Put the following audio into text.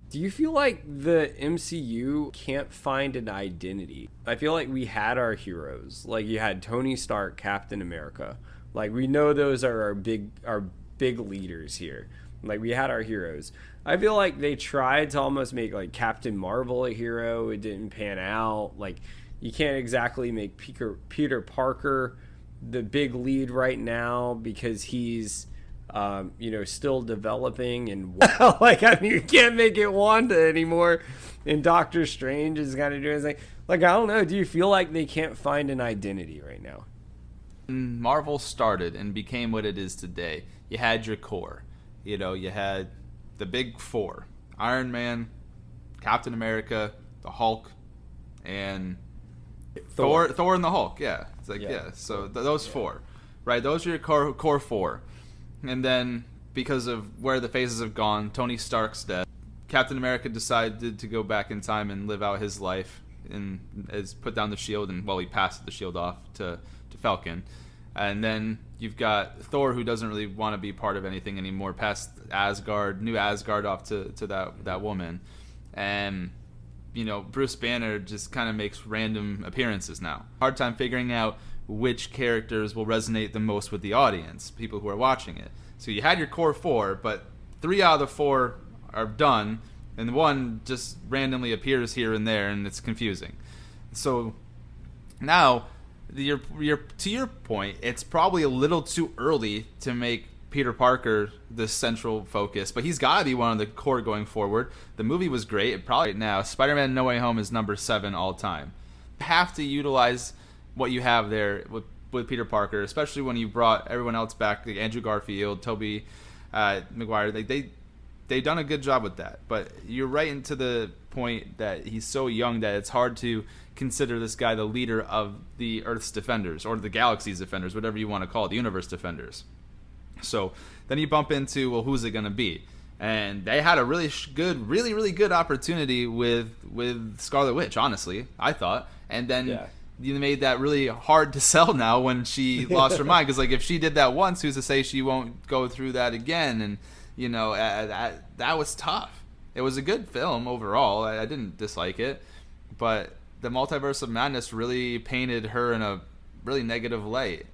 Do you feel like the MCU can't find an identity? I feel like we had our heroes. Like you had Tony Stark, Captain America. Like we know those are our big leaders here. Like we had our heroes. I feel like they tried to almost make like Captain Marvel a hero. It didn't pan out. Like you can't exactly make Peter Parker the big lead right now because he's still developing and like I mean you can't make it Wanda anymore, and Doctor Strange is kind of doing his thing. Like I don't know. Do you feel like they can't find an identity right now? Marvel started and became what it is today, you had your core. You had the big four: Iron Man, Captain America, the Hulk, and Thor and the Hulk. Yeah, it's like yeah. So those four, right? Those are your core four. And then because of where the phases have gone, Tony Stark's dead. Captain America decided to go back in time and live out his life, and has put down the shield, and he passed the shield off to Falcon. And then you've got Thor, who doesn't really want to be part of anything anymore, past Asgard, new Asgard, off to that woman. And Bruce Banner just kind of makes random appearances now. Hard time figuring out which characters will resonate the most with the audience, people who are watching it. So you had your core four, but 3 out of the 4 are done, and one just randomly appears here and there, and it's confusing. So now, to your point, it's probably a little too early to make Peter Parker the central focus, but he's got to be one of the core going forward. The movie was great. It probably right now, Spider-Man No Way Home is number 7 all time. You have to utilize what you have there with Peter Parker, especially when you brought everyone else back, like Andrew Garfield, Tobey Maguire. They've done a good job with that. But you're right into the point that he's so young that it's hard to consider this guy the leader of the Earth's defenders, or the galaxy's defenders, whatever you want to call it, the universe defenders. So then you bump into, well, who's it going to be? And they had a really good opportunity with Scarlet Witch, honestly, I thought. And then you made that really hard to sell now when she lost her mind. Because like, if she did that once, who's to say she won't go through that again? And, that was tough. It was a good film overall. I didn't dislike it. But the Multiverse of Madness really painted her in a really negative light.